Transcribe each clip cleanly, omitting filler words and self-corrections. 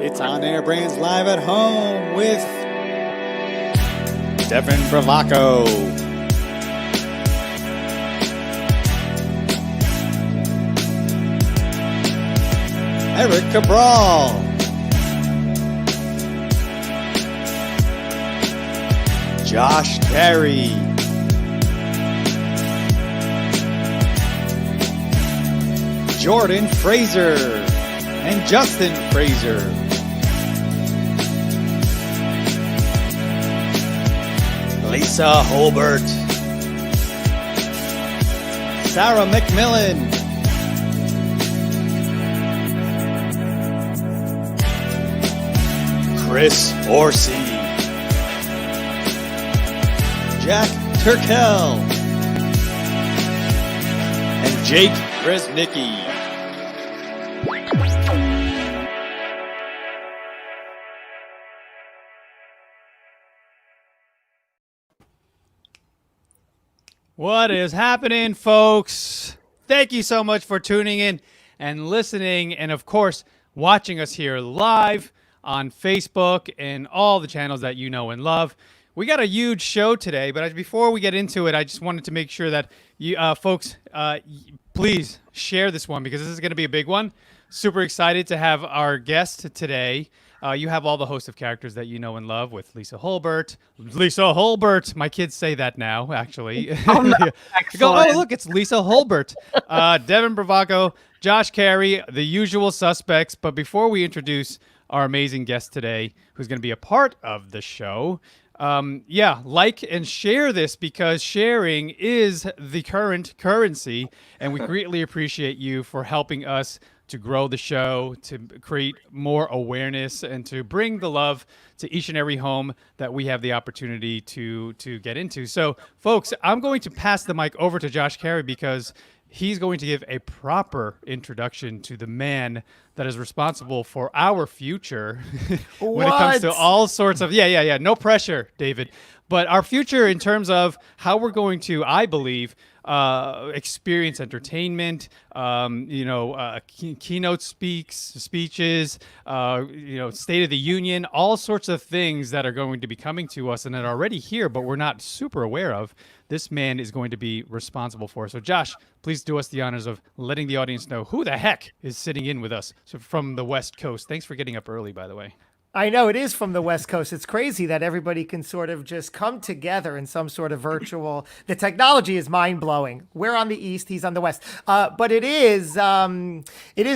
It's On Air Brands Live at Home with Devin Bravaco, Eric Cabral, Josh Carey, Jordan Fraser, and Justin Fraser. Lisa Holbert, Sarah McMillan, Chris Orsi, Jack Turkel, and Jake Resnicki. What is happening, folks? Thank you so much for tuning in and listening, and of course, watching us here live on Facebook and all the channels that you know and love. We got a huge show today, but before we get into it, I just wanted to make sure that you folks, please share this one because this is going to be a big one. Super excited to have our guest today. You have all the host of characters that you know and love with Lisa Holbert. Lisa Holbert. My kids say that now, actually. Go, oh, look, it's Lisa Holbert. Devin Bravaco, Josh Carey, the usual suspects. But before we introduce our amazing guest today, who's going to be a part of the show, like and share this because sharing is the current currency. And we greatly appreciate you for helping us to grow the show, to create more awareness, and to bring the love to each and every home that we have the opportunity to get into. So, folks, I'm going to pass the mic over to Josh Carey because he's going to give a proper introduction to the man that is responsible for our future when it comes to all sorts of, no pressure, David, but our future in terms of how we're going to, I believe, experience entertainment, keynote speeches, State of the Union, all sorts of things that are going to be coming to us and that are already here, but we're not super aware of. This man is going to be responsible for. So, Josh, please do us the honors of letting the audience know who the heck is sitting in with us from the West Coast. Thanks for getting up early, by the way. I know it is from the West Coast. It's crazy that everybody can sort of just come together in some sort of virtual. The technology is mind blowing. We're on the East, he's on the West. But it is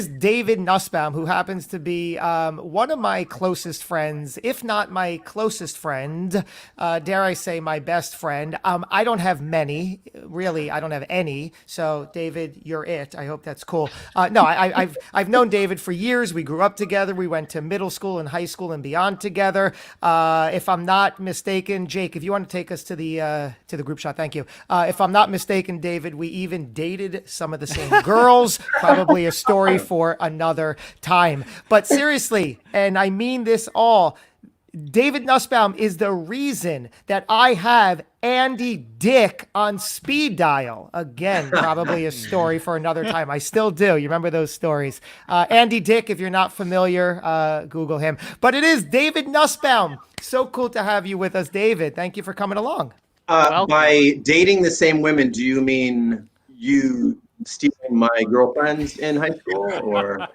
David Nussbaum, who happens to be one of my closest friends, if not my closest friend. Dare I say my best friend? I don't have many, really. I don't have any. So David, you're it. I hope that's cool. I've known David for years. We grew up together. We went to middle school and high school and beyond together. If I'm not mistaken, Jake, if you want to take us to the group shot, thank you. If I'm not mistaken, David, we even dated some of the same girls. Probably a story for another time. But seriously, and I mean this all, David Nussbaum is the reason that I have Andy Dick on speed dial. Again, probably a story for another time. I still do. You remember those stories. Andy Dick, if you're not familiar, Google him. But it is David Nussbaum. So cool to have you with us, David. Thank you for coming along. By dating the same women, do you mean you stealing my girlfriends in high school? Or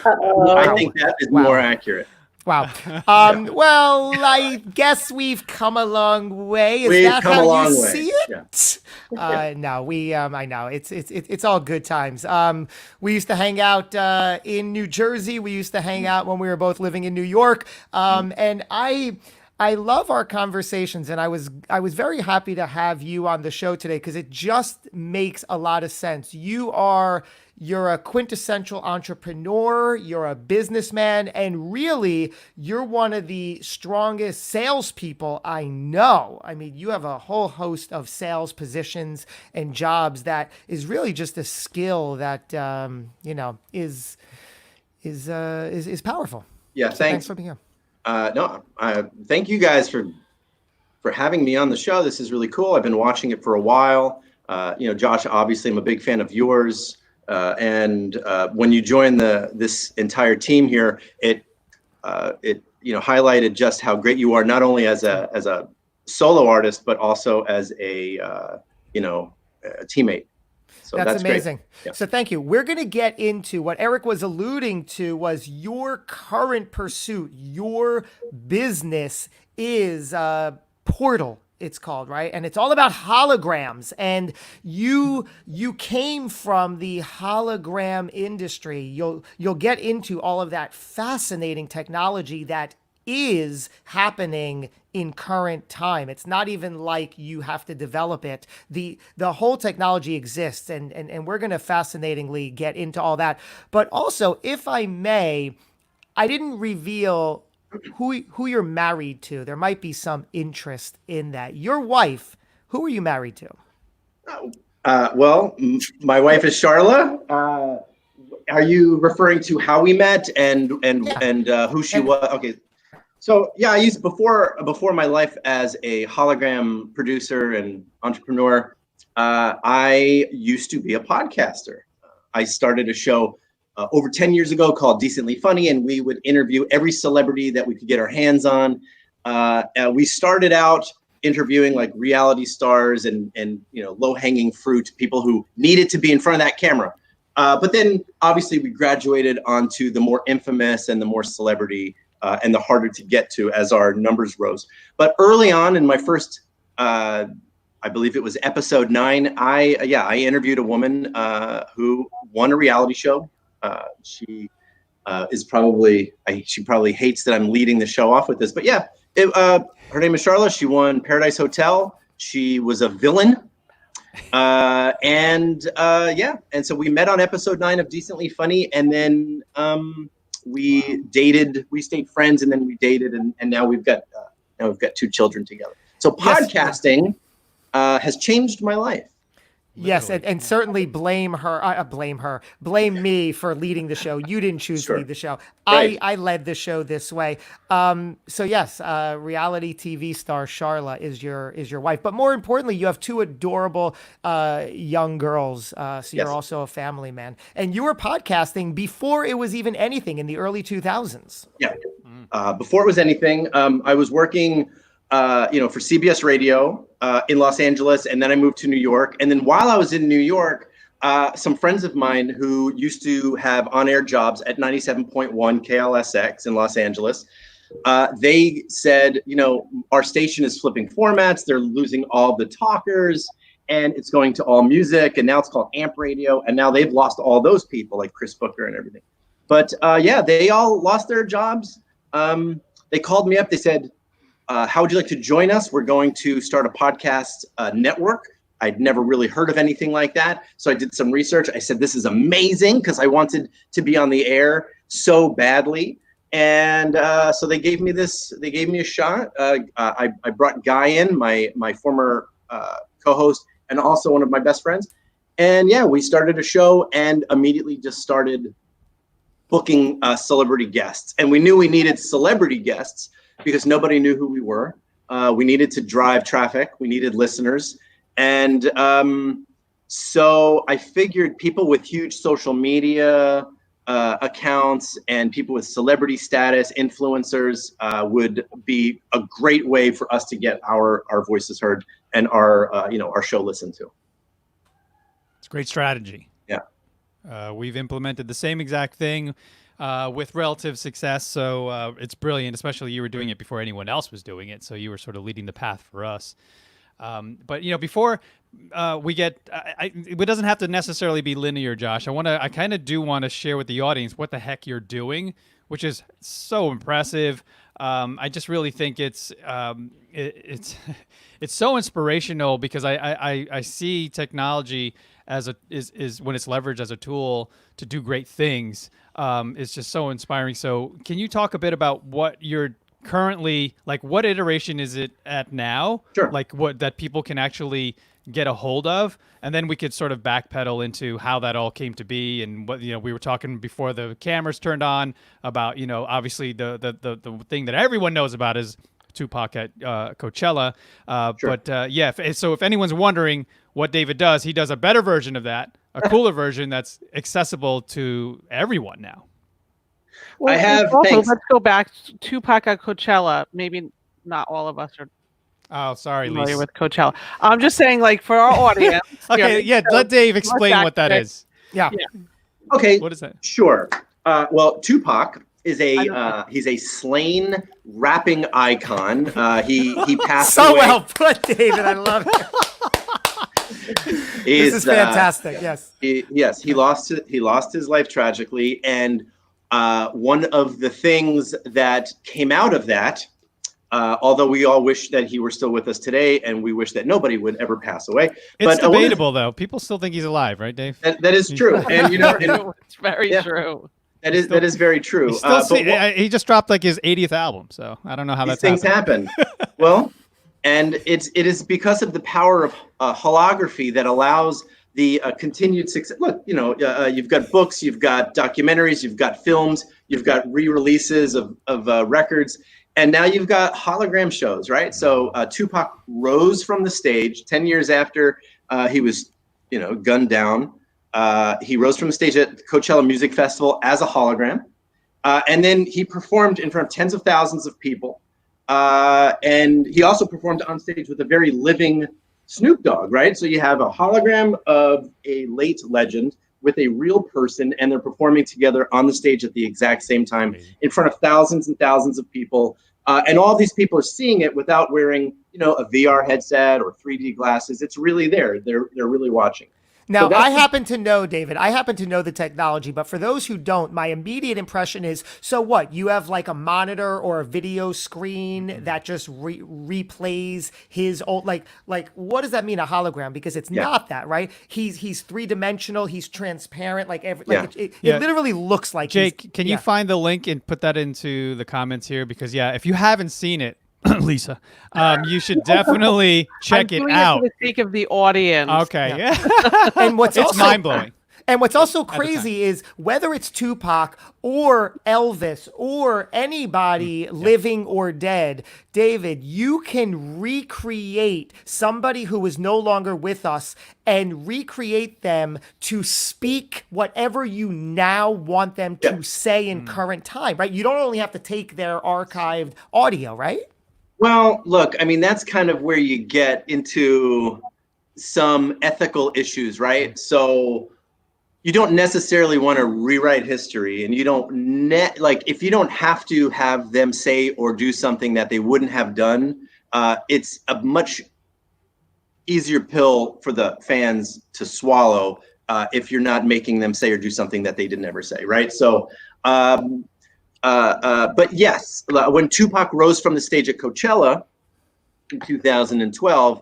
I think that is more accurate. Wow. Well, I guess we've come a long way. Is that how you see it? Yeah. No, I know it's all good times. We used to hang out in New Jersey. We used to hang out when we were both living in New York. And I love our conversations, and I was very happy to have you on the show today because it just makes a lot of sense. You're a quintessential entrepreneur, you're a businessman, and really, you're one of the strongest salespeople I know. I mean, you have a whole host of sales positions and jobs that is really just a skill that is powerful. Yeah, so thanks for being here. Thank you guys for having me on the show. This is really cool. I've been watching it for a while. Josh, obviously I'm a big fan of yours. And when you join this entire team here, it highlighted just how great you are, not only as a solo artist, but also as a teammate. So That's that's great. amazing. Yeah. So thank you. We're going to get into what Eric was alluding to was your current pursuit, your business is Portal. It's called, right? And it's all about holograms. And you came from the hologram industry. You'll get into all of that fascinating technology that is happening in current time. It's not even like you have to develop it. The whole technology exists, and we're going to fascinatingly get into all that. But also, if I may, I didn't reveal who you're married to. There might be some interest in that. Your wife, who are you married to? Well, my wife is Charla. Are you referring to how we met and who she And was? Okay. So yeah, I used before my life as a hologram producer and entrepreneur. I used to be a podcaster. I started a show over 10 years ago called Decently Funny, and we would interview every celebrity that we could get our hands on. We started out interviewing like reality stars and low hanging fruit, people who needed to be in front of that camera. But then obviously we graduated onto the more infamous and the more celebrity and the harder to get to as our numbers rose. But early on in my first, I believe it was episode 9, I interviewed a woman who won a reality show. She probably hates that I'm leading the show off with this, but yeah, her name is Charla. She won Paradise Hotel. She was a villain. And so we met on episode 9 of Decently Funny, and then we dated. We stayed friends, and then we dated, and now we've got 2 children together. So podcasting has changed my life. Yes, and certainly blame me for leading the show. You didn't choose to lead the show. Right. I led the show this way. So yes, reality TV star Charla is your wife. But more importantly, you have 2 adorable young girls. So you're also a family man. And you were podcasting before it was even anything in the early 2000s. Yeah, before it was anything, I was working for CBS Radio in Los Angeles, and then I moved to New York. And then while I was in New York, some friends of mine who used to have on-air jobs at 97.1 KLSX in Los Angeles, they said, our station is flipping formats. They're losing all the talkers, and it's going to all music. And now it's called Amp Radio. And now they've lost all those people like Chris Booker and everything. But they all lost their jobs. They called me up. They said, how would you like to join us? We're going to start a podcast network. I'd never really heard of anything like that. So I did some research. I said, this is amazing, because I wanted to be on the air so badly. And so they gave me a shot. I brought Guy in, my former co-host, and also one of my best friends. And yeah, we started a show and immediately just started booking celebrity guests. And we knew we needed celebrity guests because nobody knew who we were. We needed to drive traffic. We needed listeners. And so I figured people with huge social media accounts and people with celebrity status, influencers, would be a great way for us to get our voices heard and our show listened to. It's a great strategy. Yeah. We've implemented the same exact thing with relative success. So it's brilliant, especially you were doing it before anyone else was doing it. So you were sort of leading the path for us. But before we get, it doesn't have to necessarily be linear, Josh. I kind of do want to share with the audience what the heck you're doing, which is so impressive. I just really think it's so inspirational because I see technology as is when it's leveraged as a tool to do great things. It's just so inspiring. So can you talk a bit about what you're currently, like, what iteration is it at now? Sure. Like what that people can actually get a hold of, and then we could sort of backpedal into how that all came to be and what we were talking before the cameras turned on about obviously the thing that everyone knows about is Tupac at Coachella. Sure. But so if anyone's wondering what David does, he does a better version of that a cooler version that's accessible to everyone now. Well, I have- also, thanks. let's go back. Tupac at Coachella. Maybe not all of us are Oh, sorry, familiar Lisa. with Coachella. I'm just saying, like, for our audience. Okay, yeah, let Dave explain what that is. Yeah. Okay, What is that? sure. Well, Tupac is I don't he's a slain rapping icon. He passed So away. well put, David. I love it. This is fantastic. Yes. He lost his life tragically, and one of the things that came out of that, although we all wish that he were still with us today, and we wish that nobody would ever pass away. It's but debatable, though. People still think he's alive, right, Dave? that is true, and you know, it's very Yeah. true. that is very true. He's still But he just dropped like his 80th album, so I don't know how these that's things happened. happen. Well, and it is because of the power of holography that allows the continued success. Look, you know, you've got books, you've got documentaries, you've got films, you've got re-releases of records, and now you've got hologram shows, right? So Tupac rose from the stage 10 years after he was, you know, gunned down. He rose from the stage at the Coachella Music Festival as a hologram, and then he performed in front of tens of thousands of people. And he also performed on stage with a very living Snoop Dogg, right? So you have a hologram of a late legend with a real person, and they're performing together on the stage at the exact same time in front of thousands and thousands of people. And all these people are seeing it without wearing, you know, a VR headset or 3D glasses. It's really there. They're really watching. Now, So I happen to know, David, I happen to know the technology, but for those who don't, my immediate impression is, so what? You have like a monitor or a video screen that just replays his old, like what does that mean, a hologram? Because it's not that, right? He's three-dimensional, he's transparent, like it literally looks like Jake, can you find the link and put that into the comments here? Because if you haven't seen it, Lisa, you should definitely check it out. For the sake of the audience. Okay, yeah. And It's mind-blowing. And what's also crazy is whether it's Tupac or Elvis or anybody living or dead, David, you can recreate somebody who is no longer with us and recreate them to speak whatever you now want them to say in current time, right? You don't only have to take their archived audio, right? Well, look, I mean, that's kind of where you get into some ethical issues, right? So you don't necessarily want to rewrite history, and you don't if you don't have to have them say or do something that they wouldn't have done, it's a much easier pill for the fans to swallow if you're not making them say or do something that they didn't ever say, right? So but yes, when Tupac rose from the stage at Coachella in 2012,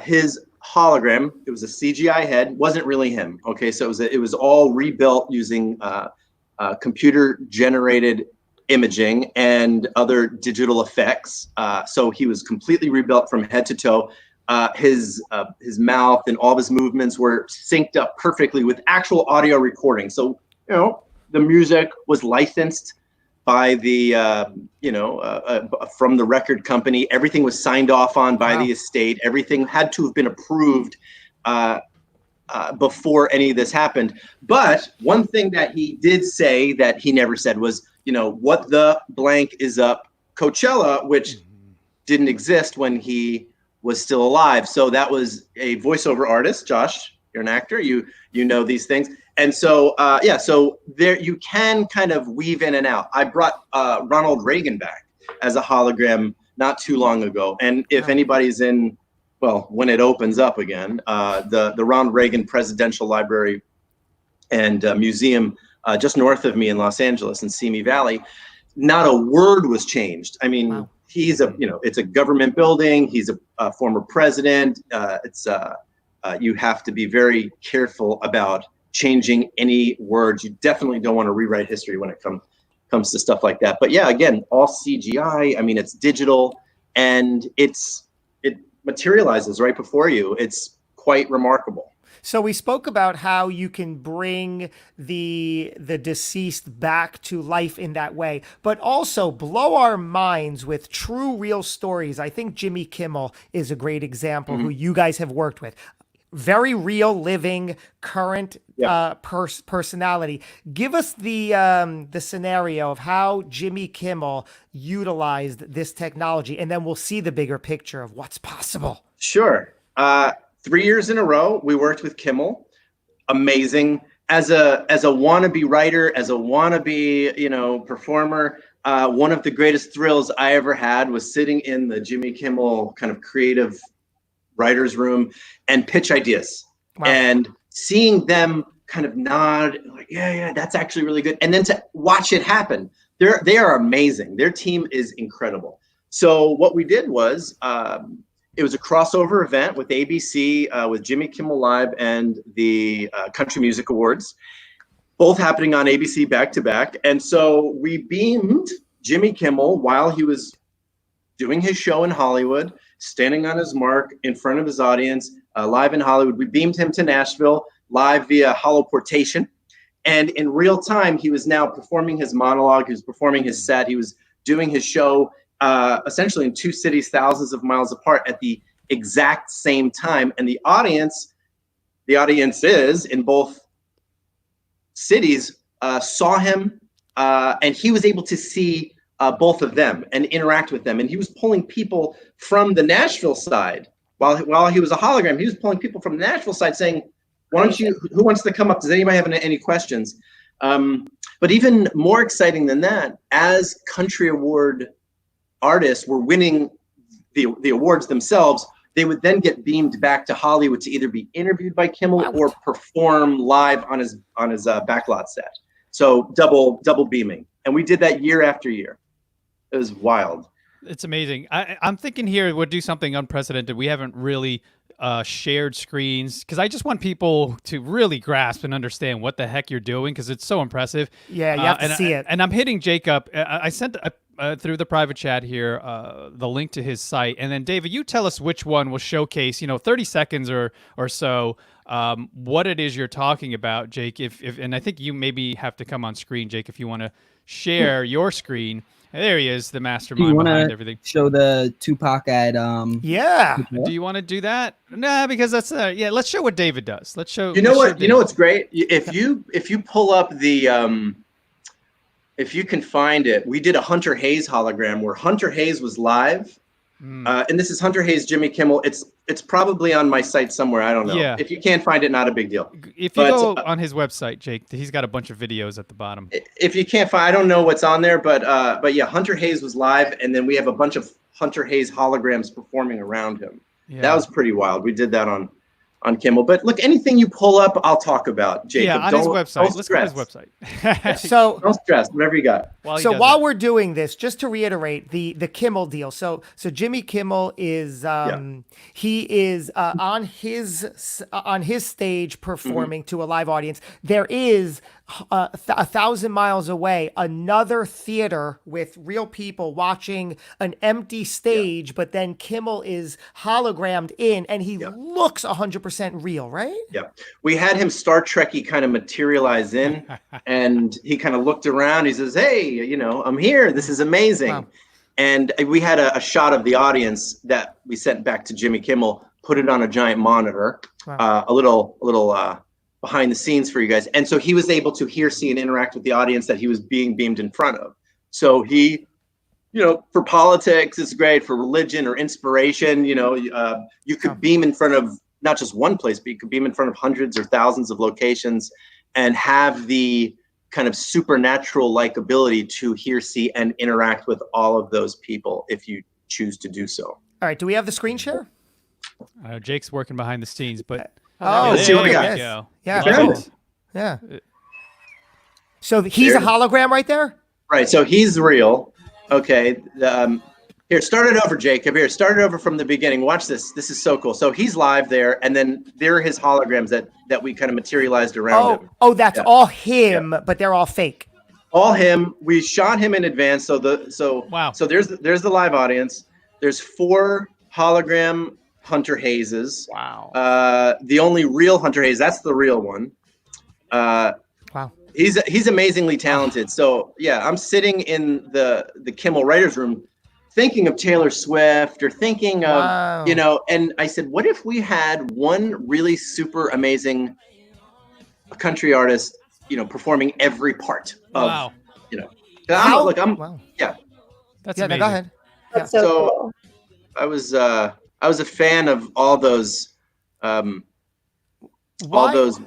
his hologram, it was a CGI head, wasn't really him. Okay, so it was all rebuilt using computer generated imaging and other digital effects. So he was completely rebuilt from head to toe. His mouth and all of his movements were synced up perfectly with actual audio recording. So, you know, the music was licensed by the from the record company. Everything was signed off on by the estate. Everything had to have been approved before any of this happened. But one thing that he did say that he never said was, you know, what the blank is up Coachella, which didn't exist when he was still alive. So that was a voiceover artist. Josh, you're an actor. You know these things. And so, so there you can kind of weave in and out. I brought Ronald Reagan back as a hologram not too long ago. And if anybody's in, well, when it opens up again, the Ronald Reagan Presidential Library and Museum just north of me in Los Angeles in Simi Valley, not a word was changed. I mean, he's it's a government building. He's a former president. You have to be very careful about changing any words. You definitely don't want to rewrite history when it comes to stuff like that. But yeah, again, all CGI. I mean, it's digital, and it materializes right before you. It's quite remarkable. So we spoke about how you can bring the deceased back to life in that way, but also blow our minds with true, real stories. I think Jimmy Kimmel is a great example who you guys have worked with. very real, living, current personality. Give us the scenario of how Jimmy Kimmel utilized this technology, and then we'll see the bigger picture of what's possible. Sure. 3 years in a row, we worked with Kimmel. Amazing. As a wannabe writer, as a wannabe, performer, one of the greatest thrills I ever had was sitting in the Jimmy Kimmel kind of creative writer's room and pitch ideas. Wow. And seeing them kind of nod, like, yeah, that's actually really good. And then to watch it happen. They are amazing. Their team is incredible. So what we did was, it was a crossover event with ABC, with Jimmy Kimmel Live and the Country Music Awards, both happening on ABC back to back. And so we beamed Jimmy Kimmel while he was doing his show in Hollywood, standing on his mark in front of his audience, live in Hollywood. We beamed him to Nashville live via holoportation. And in real time, he was now performing his monologue, he was performing his set, he was doing his show essentially in two cities thousands of miles apart at the exact same time. And the audiences in both cities saw him, and he was able to see both of them and interact with them. And he was pulling people from the Nashville side while he was a hologram. He was pulling people from the Nashville side saying, who wants to come up? Does anybody have any questions? But even more exciting than that, as Country Award artists were winning the awards themselves, they would then get beamed back to Hollywood to either be interviewed by Kimmel or perform live on his backlot set. So double beaming. And we did that year after year. It was wild. It's amazing. I'm thinking here we'll do something unprecedented. We haven't really shared screens because I just want people to really grasp and understand what the heck you're doing because it's so impressive. Yeah, you have to see it. And I'm hitting Jacob. I sent through the private chat here the link to his site. And then, David, you tell us which one will showcase, 30 seconds or so, what it is you're talking about, Jake. And I think you maybe have to come on screen, Jake, if you want to share your screen. There he is, the mastermind behind everything. Show the Tupac ad. Yeah. Do you want to do that? Nah, because that's let's show what David does. Let's show. You know what's great? If you pull up the if you can find it, we did a Hunter Hayes hologram where Hunter Hayes was live. And this is Hunter Hayes, Jimmy Kimmel. It's probably on my site somewhere. I don't know. Yeah. If you can't find it, not a big deal. If you go on his website, Jake, he's got a bunch of videos at the bottom. If you can't find, I don't know what's on there, but yeah, Hunter Hayes was live, and then we have a bunch of Hunter Hayes holograms performing around him. Yeah. That was pretty wild. We did that on Kimmel. But look, anything you pull up, I'll talk about, Jacob. Yeah, on his website. Let's go to his website. So don't stress, whatever you got. While we're doing this, just to reiterate the Kimmel deal. So Jimmy Kimmel is he is on his stage performing to a live audience. There is 1,000 miles away another theater with real people watching an empty stage, but then Kimmel is hologrammed in, and he looks 100% real, right? Yeah, we had him Star Trek-y kind of materialize in, and he kind of looked around. He says, "Hey, I'm here. This is amazing." Wow. And we had a shot of the audience that we sent back to Jimmy Kimmel, put it on a giant monitor, a little behind the scenes for you guys. And so he was able to hear, see, and interact with the audience that he was being beamed in front of. So he, for politics, it's great. For religion or inspiration, you could beam in front of not just one place, but you could beam in front of hundreds or thousands of locations and have the kind of supernatural-like ability to hear, see, and interact with all of those people if you choose to do so. All right. Do we have the screen share? Jake's working behind the scenes, but... let's see what we got. Yeah. So he's a hologram right there? Right. So he's real. Okay. Here, start it over, Jacob. Here, start it over from the beginning. Watch this. This is so cool. So he's live there, and then there are his holograms that we kind of materialized around him. Oh, that's all him, but they're all fake. All him. We shot him in advance. Wow. So there's the live audience. There's 4 hologram Hunter Hayeses. Wow. The only real Hunter Hayes, that's the real one. Wow. He's amazingly talented. So yeah, I'm sitting in the Kimmel writers room thinking of Taylor Swift or thinking of, Wow. and I said, what if we had one really super amazing country artist, performing every part of, Wow. you know, Wow. yeah. That's Yeah, no, amazing. go ahead. That's so So cool. I was a fan of all those, all Why? those.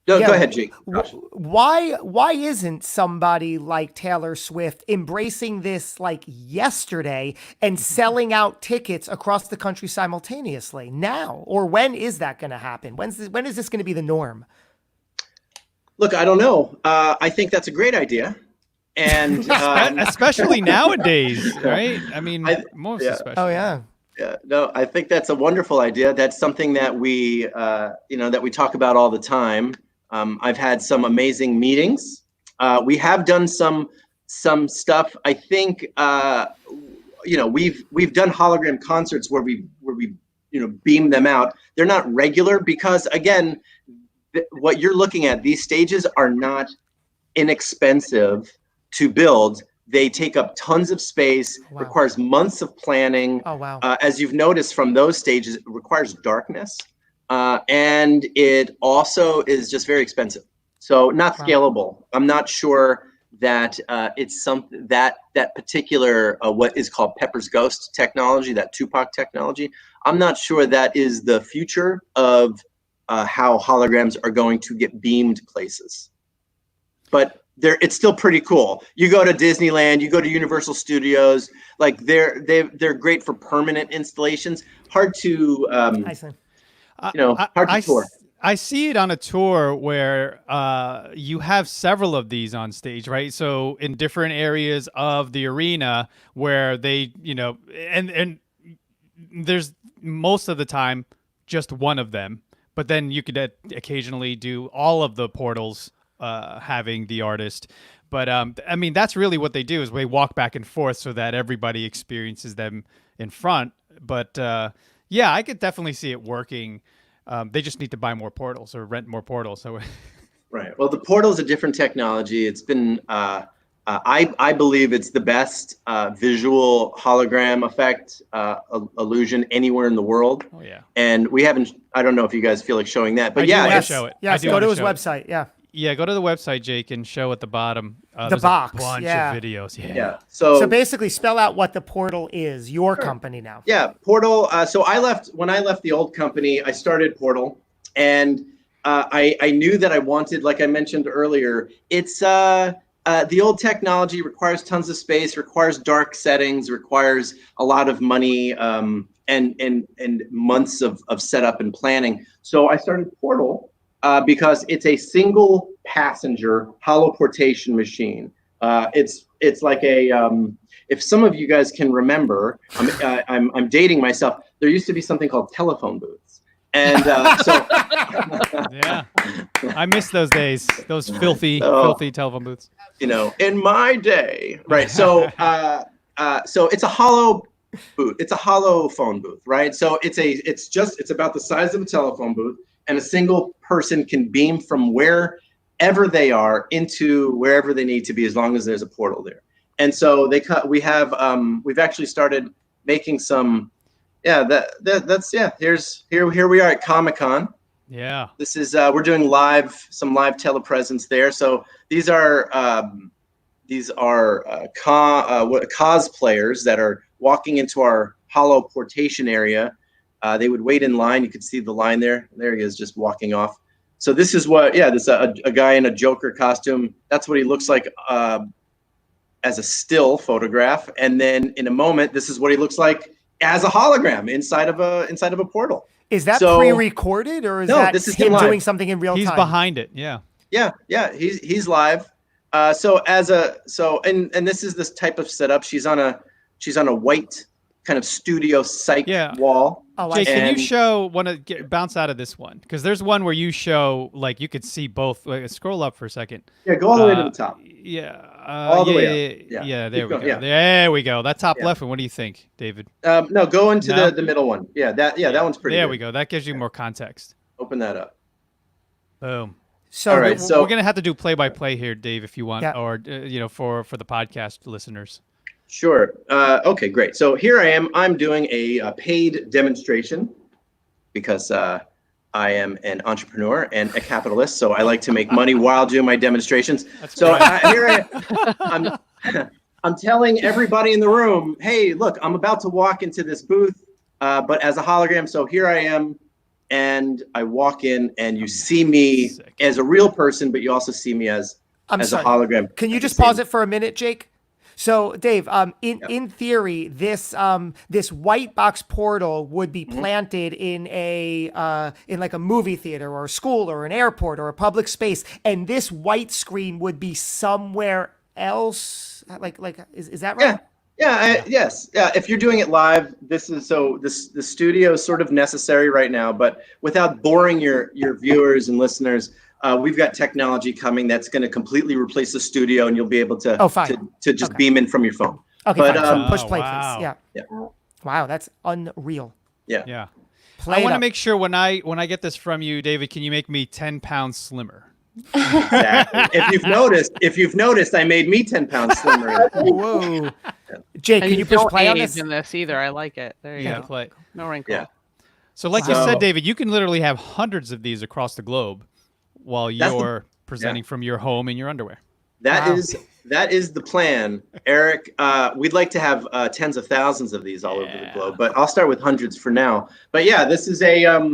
No, Yeah, go ahead, Jake. Josh. why isn't somebody like Taylor Swift embracing this like yesterday and selling out tickets across the country simultaneously now? Or when is that going to happen? When is this going to be the norm? Look, I don't know. I think that's a great idea, and Especially nowadays, right? I mean, most yeah. especially. Oh yeah. Yeah, no, I think that's a wonderful idea. That's something that we, that we talk about all the time. I've had some amazing meetings. We have done some stuff. I think, we've done hologram concerts where we beam them out. They're not regular because, again, what you're looking at, these stages are not inexpensive to build. They take up tons of space, Wow. requires months of planning. Oh wow. As you've noticed from those stages, it requires darkness. And it also is just very expensive. So not scalable. I'm not sure that it's something that particular, what is called Pepper's Ghost technology, that Tupac technology. I'm not sure that is the future of how holograms are going to get beamed places. But it's still pretty cool. You go to Disneyland, you go to Universal Studios, like they're great for permanent installations. Hard to I see. hard to tour. I see it on a tour where you have several of these on stage, right? So in different areas of the arena where they, and there's most of the time just one of them, but then you could occasionally do all of the portals having the artist. But I mean, that's really what they do is they walk back and forth so that everybody experiences them in front. But yeah, I could definitely see it working. They just need to buy more portals or rent more portals. So, right. Well, the portal is a different technology. It's been, I believe it's the best visual hologram effect illusion anywhere in the world. oh yeah. And we haven't, I don't know if you guys feel like showing that, but I do yeah, wanna Yes. show it. Yes. I do Go to wanna his show it. website. Yeah. Yeah, go to the website, Jake, and show at the bottom. The There's box, a bunch yeah. of videos. Yeah. yeah. So basically, spell out what the portal is. Your company now. Yeah, Portal. So when I left the old company, I started Portal, and I knew that I wanted, like I mentioned earlier, it's the old technology requires tons of space, requires dark settings, requires a lot of money, and months of setup and planning. So I started Portal because it's a single passenger holoportation machine. It's like a if some of you guys can remember, I'm dating myself. There used to be something called telephone booths, and so Yeah. I miss those days. Those filthy telephone booths. in my day, right? So so it's a hollow booth. It's a hollow phone booth, right? So it's about the size of a telephone booth, and a single person can beam from wherever they are into wherever they need to be, as long as there's a portal there. And so we've actually started making some. Yeah, here we are at Comic-Con. Yeah. This is we're doing some live telepresence there. So these are cosplayers that are walking into our holoportation area. They would wait in line. You could see the line there. There he is, just walking off. So this is a guy in a Joker costume. That's what he looks like as a still photograph. And then in a moment, this is what he looks like as a hologram inside of a portal. Is that So- pre-recorded or is No, that this is him him live. doing something in real He's time? behind it. Yeah. Yeah, he's live. And this is this type of setup. She's on a white kind of studio psych wall. Oh, Jake, can And- you show bounce out of this one? Because there's one where you show you could see both. Scroll up for a second. Yeah, go all the way to the top. Yeah. All the way up. Yeah. Keep There we going, go. yeah. There we go. That top Yeah. left one. What do you think, David? No, go into No? the middle one. Yeah, that one's pretty. There good. we go. That gives you more context. Open that up. Boom. So All right, We're gonna have to do play by play here, Dave, if you want, Yeah. or for the podcast listeners. Sure. Okay, great. So here I am. I'm doing a paid demonstration because I am an entrepreneur and a capitalist. So I like to make money while doing my demonstrations. So here I'm telling everybody in the room, hey, look, I'm about to walk into this booth, but as a hologram. So here I am. And I walk in and you see me as a real person, but you also see me as a hologram. Can you just pause it for a minute, Jake? So, Dave, in theory, this white box portal would be planted in like a movie theater or a school or an airport or a public space, and this white screen would be somewhere else. Is that right? Yes. If you're doing it live, the studio is sort of necessary right now, but without boring your viewers and listeners, we've got technology coming that's going to completely replace the studio, and you'll be able to just beam in from your phone. Okay, but, fine. So push play, wow. please. Yeah. Wow, that's unreal. Yeah. I want to make sure when I get this from you, David, can you make me 10 pounds slimmer? Exactly. If you've noticed, I made me 10 pounds slimmer. Whoa. Jake, And can you push don't play on age this? in this either. I like it. There you go. Play. No wrinkle. Yeah. So like you said, David, you can literally have hundreds of these across the globe while you're presenting from your home in your underwear. That is the plan, Eric. We'd like to have tens of thousands of these all over the globe, but I'll start with hundreds for now. But yeah, this is a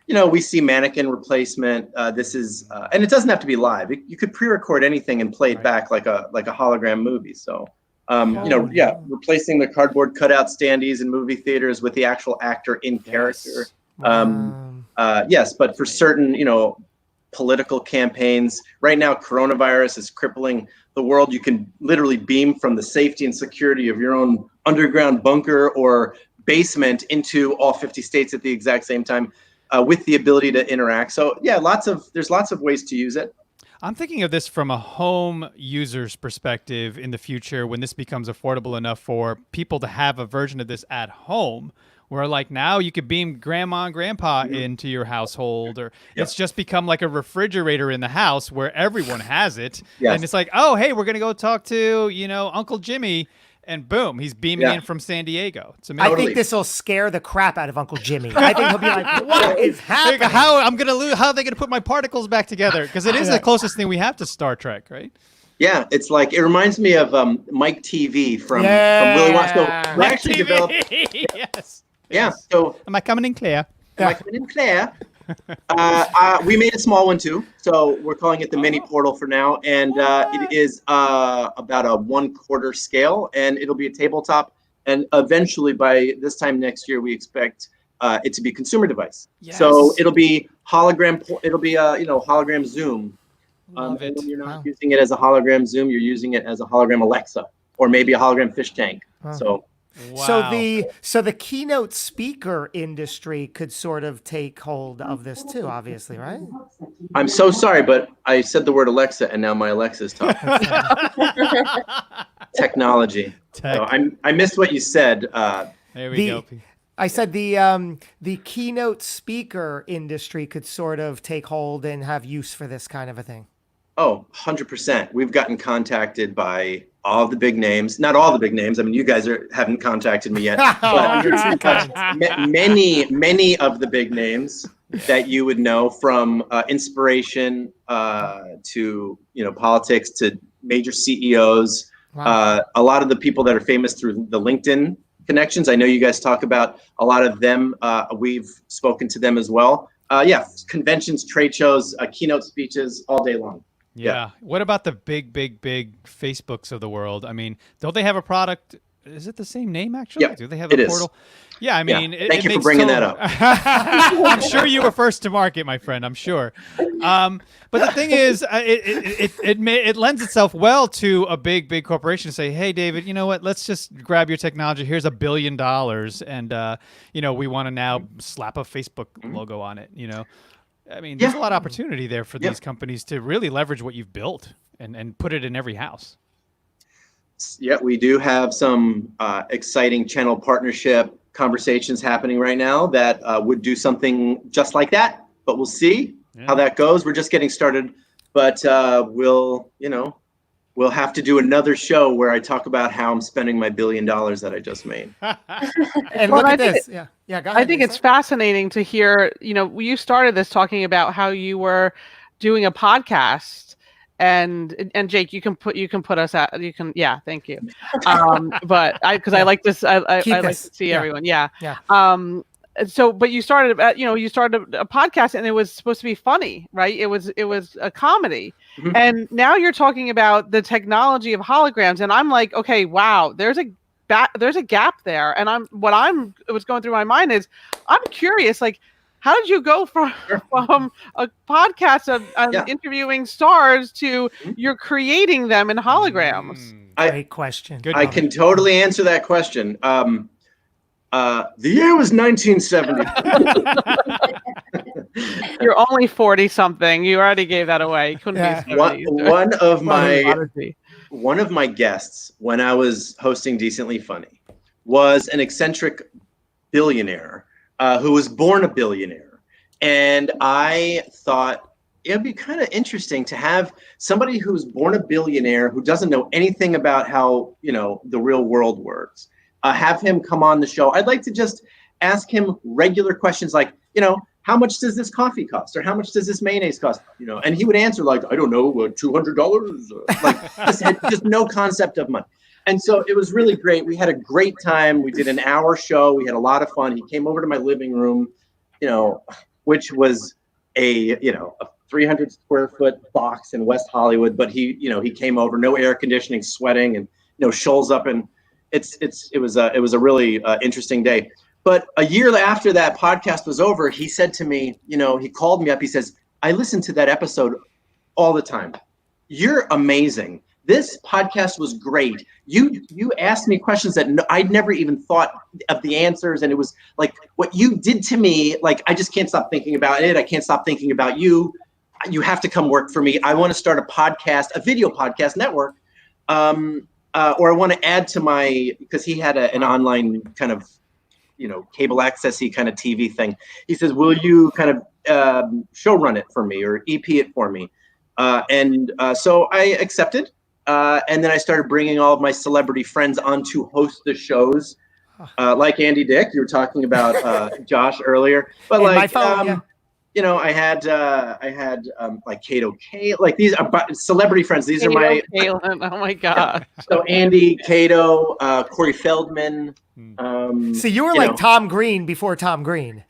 we see mannequin replacement. This is and it doesn't have to be live. You could pre-record anything and play it back like a hologram movie. So replacing the cardboard cutout standees in movie theaters with the actual actor in character. Yes, but for certain political campaigns right now, coronavirus is crippling the world. You can literally beam from the safety and security of your own underground bunker or basement into all 50 states at the exact same time, with the ability to interact. So yeah, there's lots of ways to use it. I'm thinking of this from a home user's perspective in the future when this becomes affordable enough for people to have a version of this at home, where like now you could beam grandma and grandpa into your household, or it's just become like a refrigerator in the house where everyone has it. And it's like, oh, hey, we're going to go talk to, Uncle Jimmy. And boom, he's beaming in from San Diego. It's amazing. I think this will scare the crap out of Uncle Jimmy. I think he'll be like, what is happening? How are they going to put my particles back together? Because it is the closest thing we have to Star Trek, right? Yeah, it's like, it reminds me of Mike TV from Willy Wonka. So we actually developed. Yes. Yeah. So am I coming in clear? We made a small one too, so we're calling it the mini portal for now, and it is about a 1/4 scale, and it'll be a tabletop, and eventually by this time next year we expect it to be a consumer device. Yes. So it'll be hologram. It'll be hologram Zoom. Love it. When you're not using it as a hologram Zoom, you're using it as a hologram Alexa, or maybe a hologram fish tank. So. Wow. So the keynote speaker industry could sort of take hold of this too, obviously, right? I'm so sorry, but I said the word Alexa, and now my Alexa is talking. Technology. So I missed what you said. There we go. I said the keynote speaker industry could sort of take hold and have use for this kind of a thing. Oh, 100%. We've gotten contacted by all the big names. Not all the big names. I mean, you guys haven't contacted me yet. But many of the big names that you would know, from inspiration to politics to major CEOs. Wow. A lot of the people that are famous through the LinkedIn connections. I know you guys talk about a lot of them. We've spoken to them as well. Conventions, trade shows, keynote speeches all day long. Yeah. What about the big Facebooks of the world? I mean, don't they have a product? Is it the same name actually? Yeah, do they have a portal? Yeah, I mean, thank you for bringing that up. I'm sure you were first to market, my friend. I'm sure. But the thing is, it lends itself well to a big corporation to say, "Hey, David, you know what? Let's just grab your technology. Here's $1 billion, and we want to now slap a Facebook logo on it." I mean, there's a lot of opportunity there for these companies to really leverage what you've built and put it in every house. Yeah, we do have some exciting channel partnership conversations happening right now that would do something just like that, but we'll see how that goes. We're just getting started, but we'll we'll have to do another show where I talk about how I'm spending my $1 billion that I just made. And Well, look I at think this. Yeah. Go ahead. I think Lisa. it's fascinating to hear, you started this talking about how you were doing a podcast, and Jake, you can put us at, yeah, thank you. But because I like this, I like to see everyone. Yeah. Yeah. So, but you started a podcast, and it was supposed to be funny, right? It was a comedy. Mhm. And now you're talking about the technology of holograms, and I'm like, okay, wow, there's a gap there. And what's going through my mind is, I'm curious, like, how did you go from a podcast of interviewing stars to you're creating them in holograms? Great question. I can totally answer that question. The year was 1970. You're only 40 something. You already gave that away. Couldn't be 70. One of my guests when I was hosting Decently Funny was an eccentric billionaire who was born a billionaire. And I thought it'd be kind of interesting to have somebody who's born a billionaire who doesn't know anything about how, the real world works. Have him come on the show. I'd like to just ask him regular questions like, how much does this coffee cost? Or how much does this mayonnaise cost? And he would answer like, I don't know, $200. Like just no concept of money. And so it was really great. We had a great time. We did an hour show. We had a lot of fun. He came over to my living room, which was a 300 square foot box in West Hollywood. But he came over, no air conditioning, sweating, and shoals up, and it was a really interesting day. But a year after that podcast was over, he said to me, he called me up. He says, I listened to that episode all the time. You're amazing. This podcast was great. You asked me questions that I'd never even thought of the answers. And it was like what you did to me. Like, I just can't stop thinking about it. I can't stop thinking about you. You have to come work for me. I want to start a video podcast network. Or I want to add to because he had an online kind of, cable accessy kind of TV thing. He says, will you kind of show run it for me or EP it for me? So I accepted. And then I started bringing all of my celebrity friends on to host the shows, like Andy Dick. You were talking about Josh earlier, but and like, phone, I had like Kato K, like these are celebrity friends. These are my. Kalen. Oh my God. So Andy, Kato, Corey Feldman. So you were like Tom Green before Tom Green.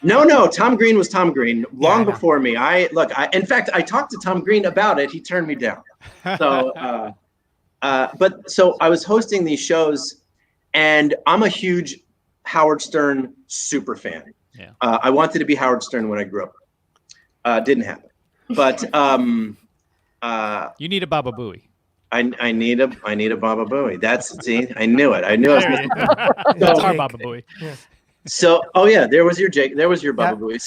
No, Tom Green was Tom Green long before me. In fact, I talked to Tom Green about it. He turned me down. So, so I was hosting these shows, and I'm a huge Howard Stern super fan. Yeah. I wanted to be Howard Stern when I grew up. Didn't happen. But you need a Baba Booey. I need a Baba Booey. I knew it. I knew it. That's our Baba Booey. Yeah. So, there was your Jake. There was your Baba Booey.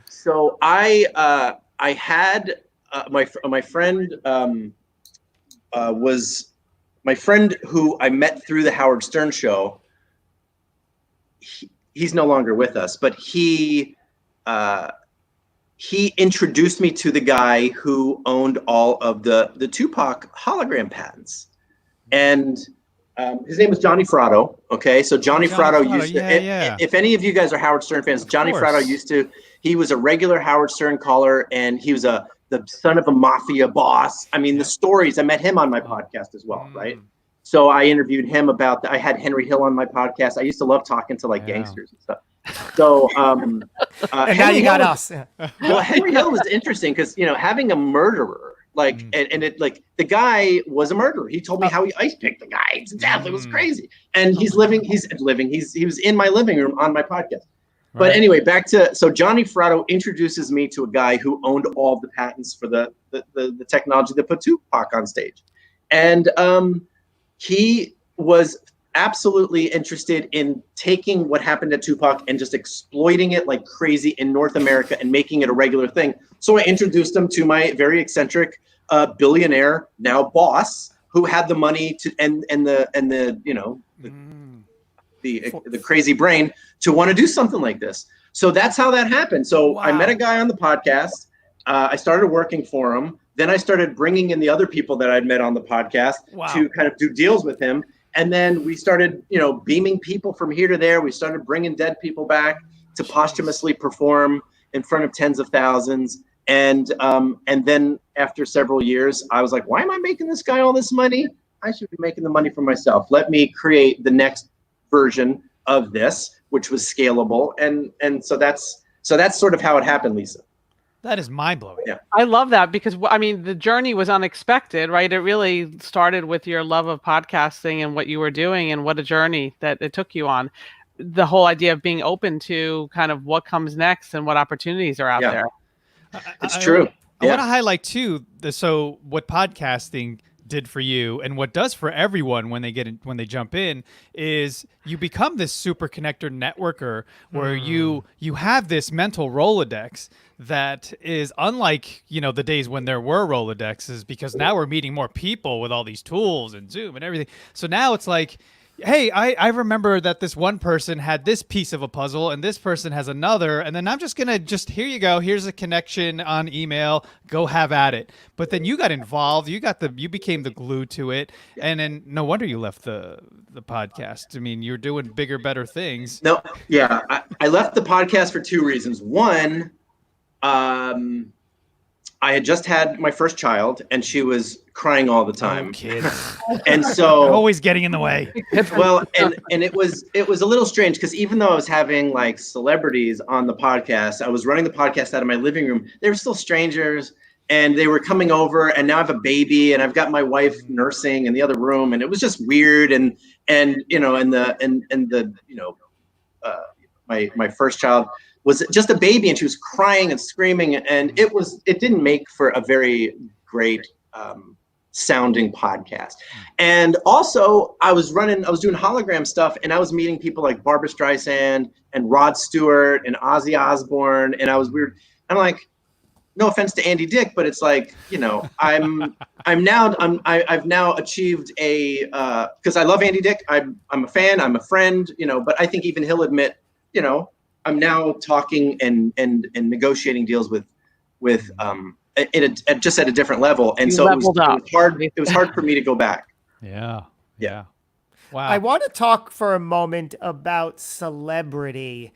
So, I had my friend was my friend who I met through the Howard Stern show. He's no longer with us, but he introduced me to the guy who owned all of the Tupac hologram patents, and his name was Johnny Fratto. Okay, so Johnny Fratto used to. If any of you guys are Howard Stern fans, Johnny Fratto he was a regular Howard Stern caller, and he was the son of a mafia boss. I mean, the stories. I met him on my podcast as well, right? So I interviewed him I had Henry Hill on my podcast. I used to love talking to gangsters and stuff. So, and now you got us. Yeah. Well, Henry Hill was interesting because, having a murderer, and the guy was a murderer. He told me how he ice picked the guy to death. It was crazy. And he was in my living room on my podcast. Right. But anyway, so Johnny Fratto introduces me to a guy who owned all the patents for the technology that put Tupac on stage. And, he was absolutely interested in taking what happened to Tupac and just exploiting it like crazy in North America and making it a regular thing. So I introduced him to my very eccentric billionaire, now boss, who had the money to the crazy brain to want to do something like this. So that's how that happened. So I met a guy on the podcast. I started working for him. Then I started bringing in the other people that I'd met on the podcast to kind of do deals with him. And then we started, beaming people from here to there. We started bringing dead people back to posthumously perform in front of tens of thousands. And then after several years, I was like, why am I making this guy all this money? I should be making the money for myself. Let me create the next version of this, which was scalable. And so that's sort of how it happened, Lisa. That is mind-blowing. Yeah. I love that because, the journey was unexpected, right? It really started with your love of podcasting and what you were doing, and what a journey that it took you on. The whole idea of being open to kind of what comes next and what opportunities are out there. It's true. I want to highlight too, so what podcasting did for you and what does for everyone when they jump in is you become this super connector networker where you have this mental Rolodex that is unlike, the days when there were Rolodexes, because now we're meeting more people with all these tools and Zoom and everything. So now it's like, hey, I remember that this one person had this piece of a puzzle and this person has another. And then I'm just going to here you go. Here's a connection on email. Go have at it. But then you got involved. You became the glue to it. And then no wonder you left the podcast. I mean, you're doing bigger, better things. No. Yeah. I left the podcast for two reasons. One, I had just had my first child and she was crying all the time. Oh, kids. And so always getting in the way. Well, and it was a little strange because even though I was having like celebrities on the podcast, I was running the podcast out of my living room. They were still strangers and they were coming over, and now I have a baby and I've got my wife nursing in the other room, and it was just weird. My first child was just a baby and she was crying and screaming, and it didn't make for a very great sounding podcast. And also I was doing hologram stuff, and I was meeting people like Barbra Streisand and Rod Stewart and Ozzy Osbourne, and I was weird. I'm like, no offense to Andy Dick, but it's like, I've now achieved because I love Andy Dick. I'm a fan, I'm a friend, but I think even he'll admit, I'm now talking and negotiating deals with just at a different level, and so it was hard for me to go back. Yeah. Wow. I want to talk for a moment about celebrity,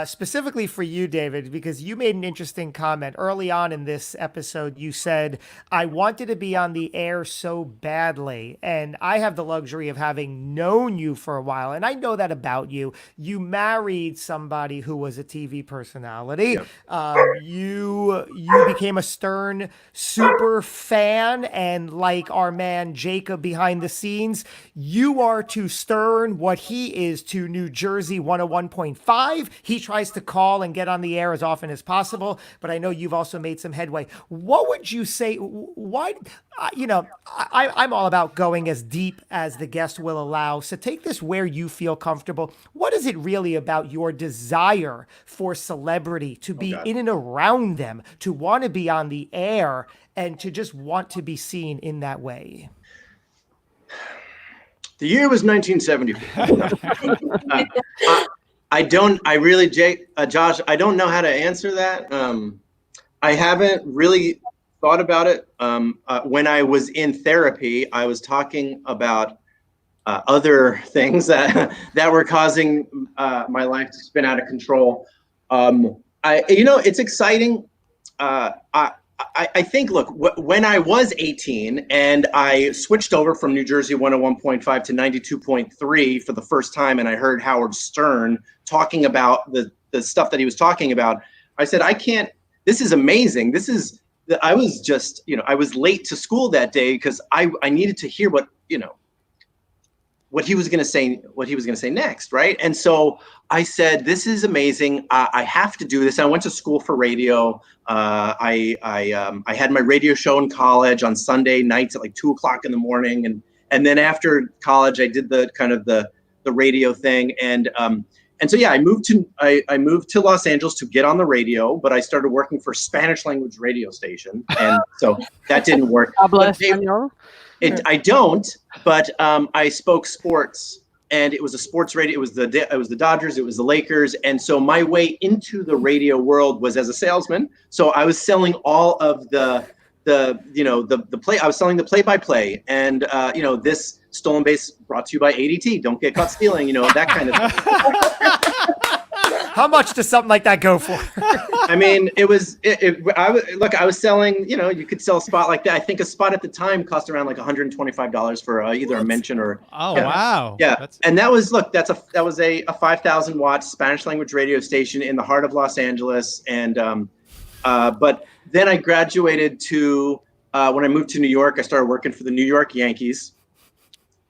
specifically for you, David, because you made an interesting comment early on in this episode. You said, I wanted to be on the air so badly. And I have the luxury of having known you for a while. And I know that about you. You married somebody who was a TV personality. Yep. You became a Stern super fan. And like our man Jacob behind the scenes, you are to Stern what he is to New Jersey 101.5. He tries to call and get on the air as often as possible, but I know you've also made some headway. What would you say? Why, I'm all about going as deep as the guest will allow. So take this where you feel comfortable. What is it really about your desire for celebrity, to be in and around them, to want to be on the air, and to just want to be seen in that way? The year was 1974. Josh, I don't know how to answer that. I haven't really thought about it. When I was in therapy, I was talking about other things that were causing my life to spin out of control. It's exciting. I think, look, when I was 18 and I switched over from New Jersey 101.5 to 92.3 for the first time, and I heard Howard Stern talking about the stuff that he was talking about, I said, this is amazing. I was just, I was late to school that day because I needed to hear what he was going to say next. Right. And so I said, this is amazing. I have to do this. I went to school for radio. I had my radio show in college on Sunday nights at like 2:00 in the morning. And then after college, I did the kind of the radio thing. And so, yeah, I moved to Los Angeles to get on the radio, but I started working for a Spanish language radio station. And so that didn't work. I don't, but I spoke sports, and it was a sports radio. It was the Dodgers, it was the Lakers, and so my way into the radio world was as a salesman. So I was selling all of the the play. I was selling the play-by-play, and this stolen base brought to you by ADT. Don't get caught stealing. That kind of thing. How much does something like that go for? I mean, I was selling, you could sell a spot like that. I think a spot at the time cost around like $125 for either a mention or. Oh, yeah. wow. Yeah. And that was a 5,000 watt Spanish language radio station in the heart of Los Angeles. And, but then I graduated to, when I moved to New York, I started working for the New York Yankees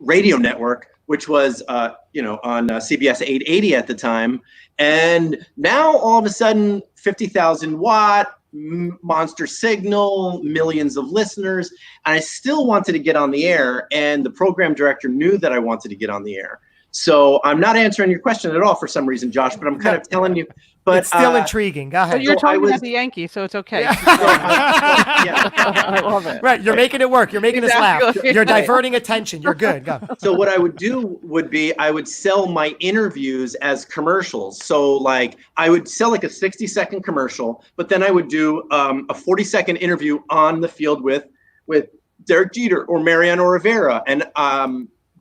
radio network, which was, on CBS 880 at the time. And now all of a sudden, 50,000 watt, monster signal, millions of listeners. And I still wanted to get on the air. And the program director knew that I wanted to get on the air. So I'm not answering your question at all for some reason, Josh, but I'm kind of telling you. But it's still intriguing. Go ahead. So you're talking about the Yankees, so it's okay. Yeah. I love it. Right, you're making it work. You're making us laugh. Exactly. You're diverting attention. You're good. Go. So what I would do would be I would sell my interviews as commercials. So like I would sell like a 60-second commercial, but then I would do a 40-second interview on the field with Derek Jeter or Mariano Rivera. And